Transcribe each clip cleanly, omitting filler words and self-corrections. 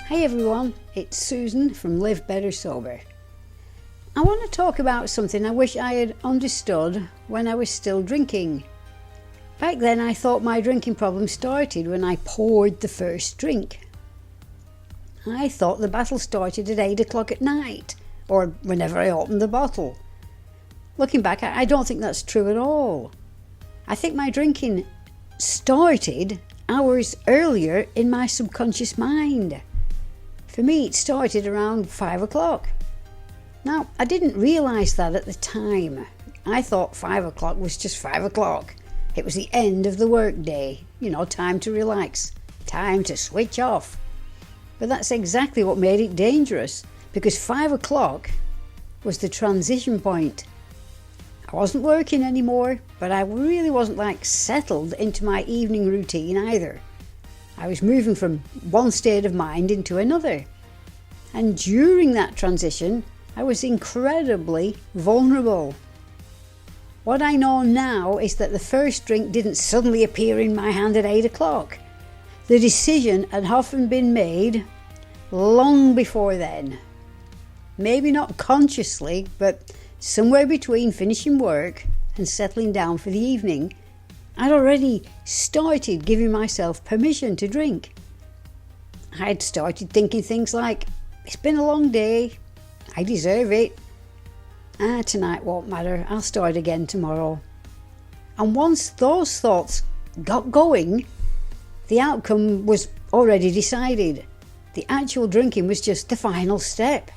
Hey everyone, it's Susan from Live Better Sober. I want to talk about something I wish I had understood when I was still drinking. Back then I thought my drinking problem started when I poured the first drink. I thought the battle started at 8 o'clock at night, or whenever I opened the bottle. Looking back, I don't think that's true at all. I think my drinking started hours earlier in my subconscious mind. For me, it started around 5 o'clock. Now, I didn't realise that at the time. I thought 5 o'clock was just 5 o'clock. It was the end of the workday, time to relax, time to switch off. But that's exactly what made it dangerous, because 5 o'clock was the transition point. I wasn't working anymore, but I really wasn't settled into my evening routine either. I was moving from one state of mind into another. And during that transition, I was incredibly vulnerable. What I know now is that the first drink didn't suddenly appear in my hand at 8 o'clock. The decision had often been made long before then. Maybe not consciously, but somewhere between finishing work and settling down for the evening, I'd already started giving myself permission to drink. I'd started thinking things like, it's been a long day, I deserve it. Tonight won't matter, I'll start again tomorrow. And once those thoughts got going, the outcome was already decided. The actual drinking was just the final step.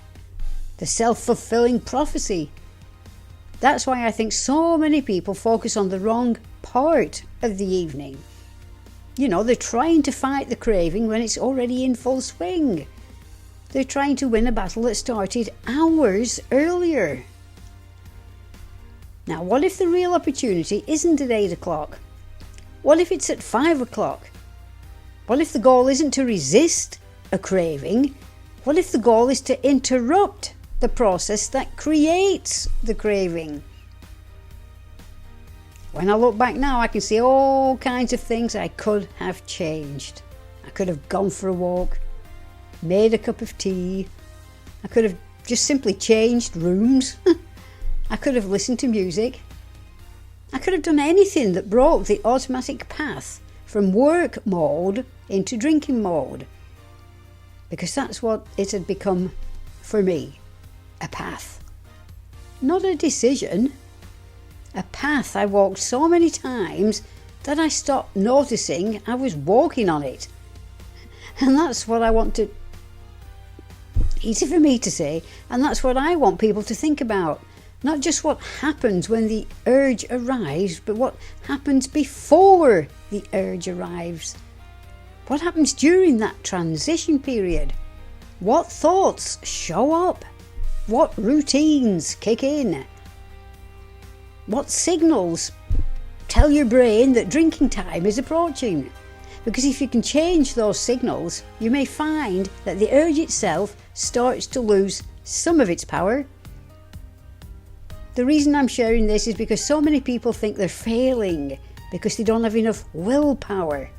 The self-fulfilling prophecy. That's why I think so many people focus on the wrong part of the evening. They're trying to fight the craving when it's already in full swing. They're trying to win a battle that started hours earlier. Now, what if the real opportunity isn't at 8 o'clock? What if it's at 5 o'clock? What if the goal isn't to resist a craving? What if the goal is to interrupt the process that creates the craving? When I look back now, I can see all kinds of things I could have changed. I could have gone for a walk, made a cup of tea. I could have just simply changed rooms. I could have listened to music. I could have done anything that broke the automatic path from work mode into drinking mode. Because that's what it had become for me. A path. Not a decision. A path I walked so many times that I stopped noticing I was walking on it. And that's what I want to... Easy for me to say, and that's what I want people to think about. Not just what happens when the urge arrives, but what happens before the urge arrives. What happens during that transition period? What thoughts show up? What routines kick in? What signals tell your brain that drinking time is approaching? Because if you can change those signals, you may find that the urge itself starts to lose some of its power. The reason I'm sharing this is because so many people think they're failing because they don't have enough willpower.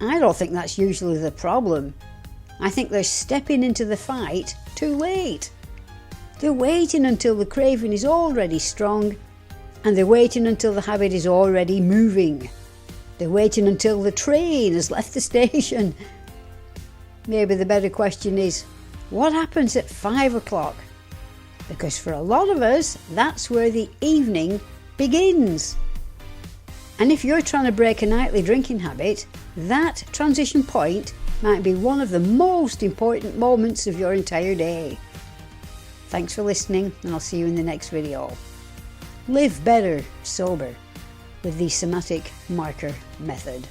I don't think that's usually the problem. I think they're stepping into the fight too late. They're waiting until the craving is already strong, and they're waiting until the habit is already moving. They're waiting until the train has left the station. Maybe the better question is, what happens at 5 o'clock? Because for a lot of us, that's where the evening begins. And if you're trying to break a nightly drinking habit, that transition point might be one of the most important moments of your entire day. Thanks for listening, and I'll see you in the next video. Live better sober with the somatic marker method.